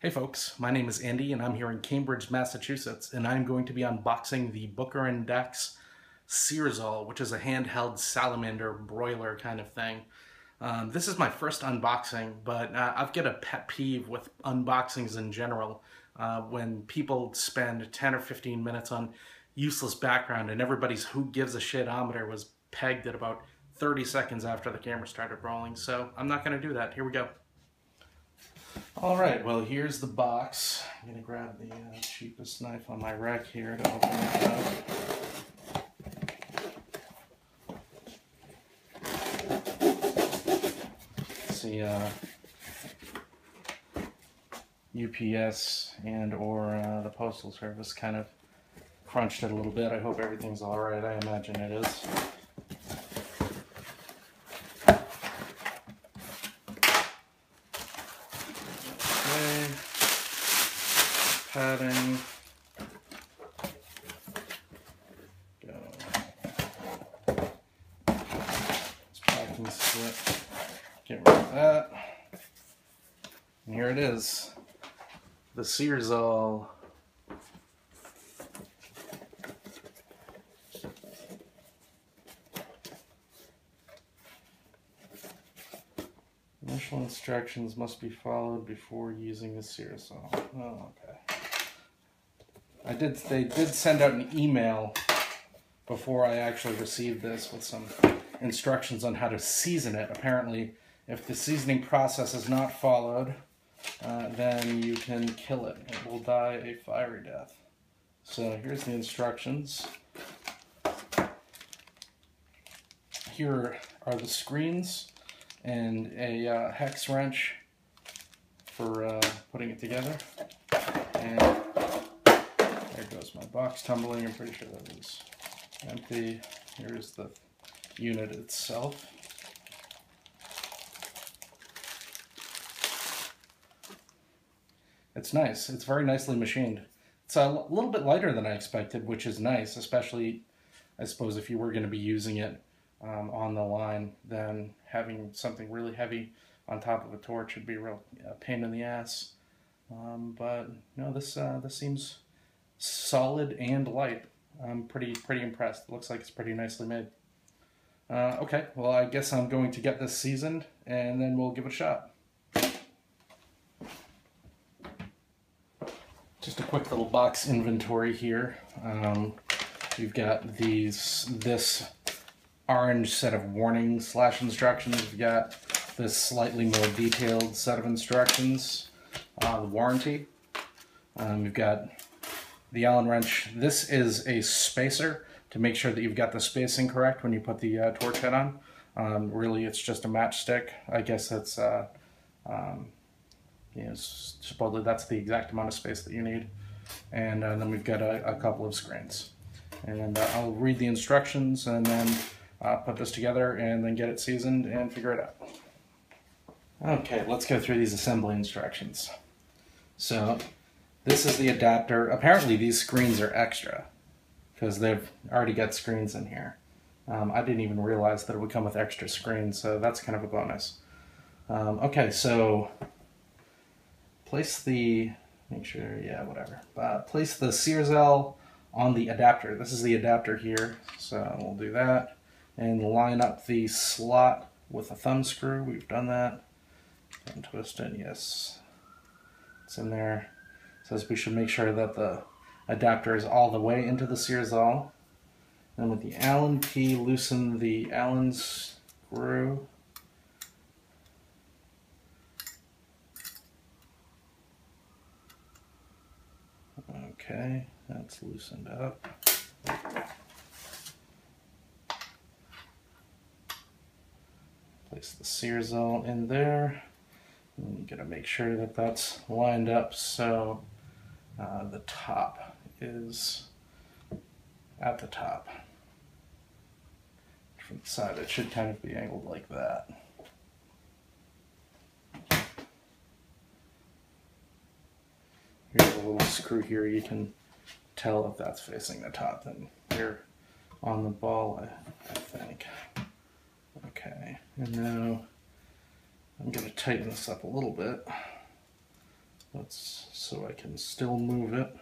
Hey folks, my name is Andy and I'm here in Cambridge, Massachusetts, and I'm going to be unboxing the Booker and Dax Searzall, which is a handheld salamander broiler kind of thing. This is my first unboxing, but I've got a pet peeve with unboxings in general. When people spend 10 or 15 minutes on useless background and everybody's who gives a shit-ometer was pegged at about 30 seconds after the camera started rolling, so I'm not going to do that. Here we go. Alright, well here's the box. I'm going to grab the cheapest knife on my rack here to open it up. See, UPS and or the Postal Service kind of crunched it a little bit. I hope everything's alright. I imagine it is. Padding. Go. This packing slip. Get rid of that. And here it is. The Searzall. Initial instructions must be followed before using the Searzall. Oh, okay. They did send out an email before I actually received this with some instructions on how to season it. Apparently, if the seasoning process is not followed, then you can kill it. It will die a fiery death. So here's the instructions. Here are the screens and a hex wrench for putting it together. And there goes my box tumbling. I'm pretty sure that was empty. Here's the unit itself. It's nice. It's very nicely machined. It's a little bit lighter than I expected, which is nice, especially, I suppose, if you were going to be using it on the line, then having something really heavy on top of a torch would be a real pain in the ass. But no, this seems solid and light. I'm pretty impressed. It looks like it's pretty nicely made. Okay, well I guess I'm going to get this seasoned and then we'll give it a shot. Just a quick little box inventory here. You've got this orange set of warnings / instructions. You've got this slightly more detailed set of instructions. The warranty. You've got the Allen wrench. This is a spacer to make sure that you've got the spacing correct when you put the torch head on. Really, it's just a matchstick. I guess that's, supposedly that's the exact amount of space that you need. And then we've got a couple of screens. And I'll read the instructions and then put this together and then get it seasoned and figure it out. Okay, let's go through these assembly instructions. So, this is the adapter. Apparently these screens are extra because they've already got screens in here. I didn't even realize that it would come with extra screens, so that's kind of a bonus. Okay, so place the Searzall on the adapter. This is the adapter here, so we'll do that. And line up the slot with a thumb screw. We've done that. And twist it, yes. It's in there. It says we should make sure that the adapter is all the way into the Searzall. Then with the Allen key, loosen the Allen screw. Okay, that's loosened up. Place the Searzall in there. And you gotta make sure that that's lined up so the top is at the top. From the side, it should kind of be angled like that. Here's a little screw here. You can tell if that's facing the top. Then here on the ball, I think. Okay, and now I'm going to tighten this up a little bit. That's so I can still move it.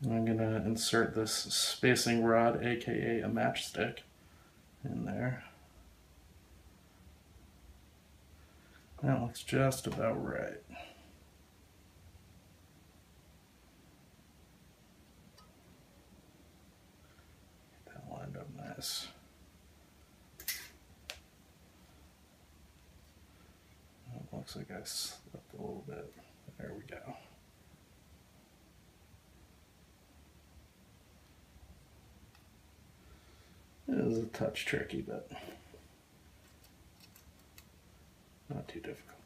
And I'm going to insert this spacing rod, aka a matchstick, in there. That looks just about right. Get that lined up nice. It looks like I slipped a little bit. There we go. It is a touch tricky, but not too difficult.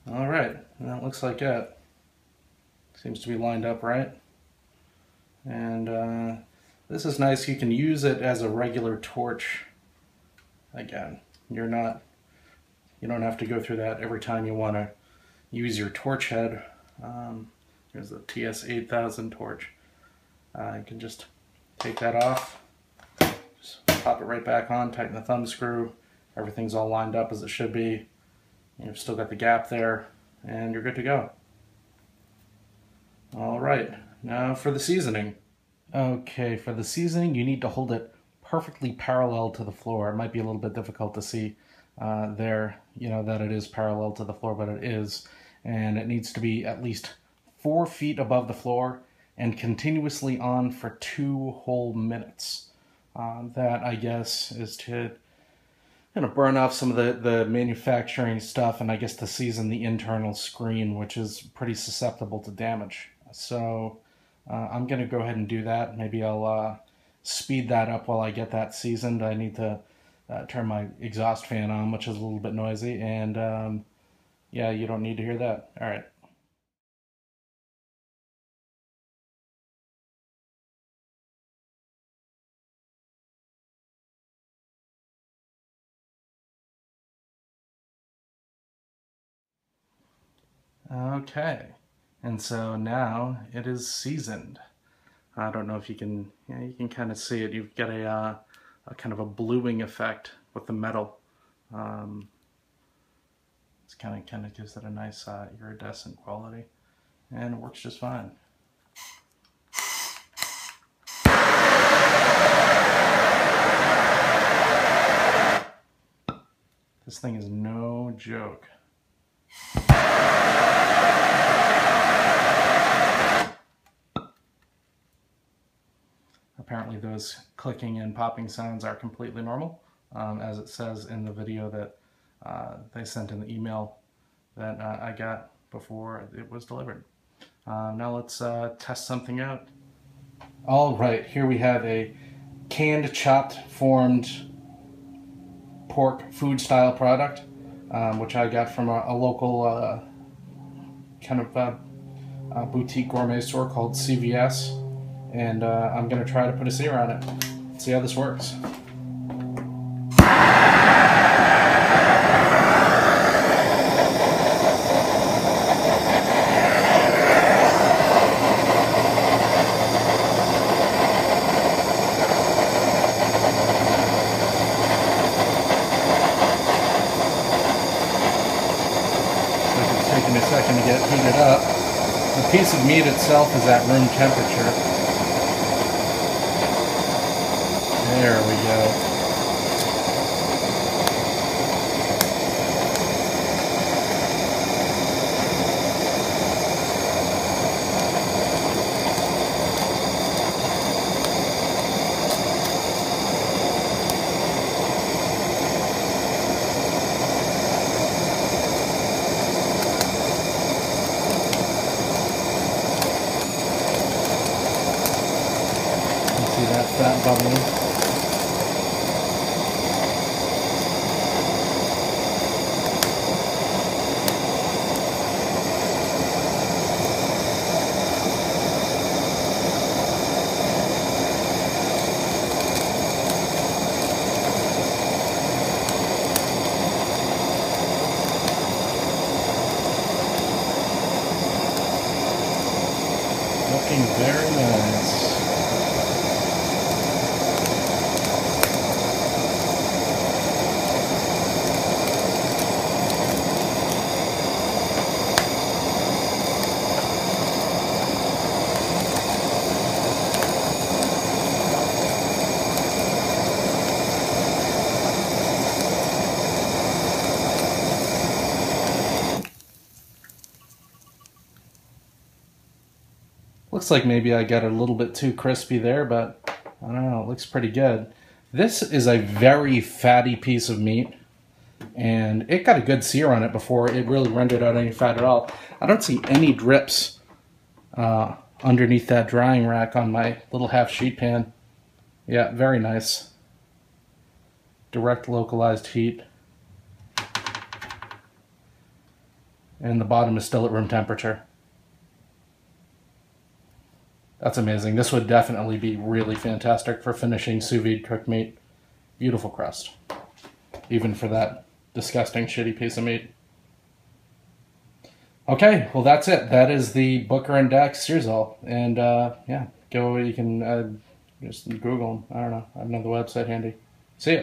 All right, that looks like it. Seems to be lined up right. And this is nice. You can use it as a regular torch. Again, you don't have to go through that every time you want to use your torch head. Here's the TS8000 torch. You can just take that off, just pop it right back on, tighten the thumb screw. Everything's all lined up as it should be. You've still got the gap there, and you're good to go. All right, now for the seasoning. Okay, for the seasoning, you need to hold it perfectly parallel to the floor. It might be a little bit difficult to see there, that it is parallel to the floor, but it is. And it needs to be at least 4 feet above the floor and continuously on for 2 whole minutes. That, I guess, is to burn off some of the manufacturing stuff, and I guess to season the internal screen, which is pretty susceptible to damage. So I'm going to go ahead and do that. Maybe I'll speed that up while I get that seasoned. I need to turn my exhaust fan on, which is a little bit noisy, and yeah, you don't need to hear that. All right. Okay, and so now it is seasoned. I don't know if you can, you can kind of see it. You've got a kind of a bluing effect with the metal. It's kind of gives it a nice iridescent quality, and it works just fine. This thing is no joke. Apparently those clicking and popping sounds are completely normal, as it says in the video that they sent in the email that I got before it was delivered. Now let's test something out. All right, here we have a canned, chopped, formed pork food style product, which I got from a local kind of boutique gourmet store called CVS. And I'm going to try to put a sear on it. See how this works. It's taking a second to get heated up. The piece of meat itself is at room temperature. There we go. You see that fat bubbling? looks like maybe I got a little bit too crispy there, but I don't know, it looks pretty good. This is a very fatty piece of meat, and it got a good sear on it before it really rendered out any fat at all. I don't see any drips underneath that drying rack on my little half sheet pan. Yeah, very nice. Direct localized heat. And the bottom is still at room temperature. That's amazing. This would definitely be really fantastic for finishing sous vide cooked meat. Beautiful crust. Even for that disgusting, shitty piece of meat. Okay, well that's it. That is the Booker and Dax Searzall. And yeah, you can just Google them. I don't know. I have another website handy. See ya.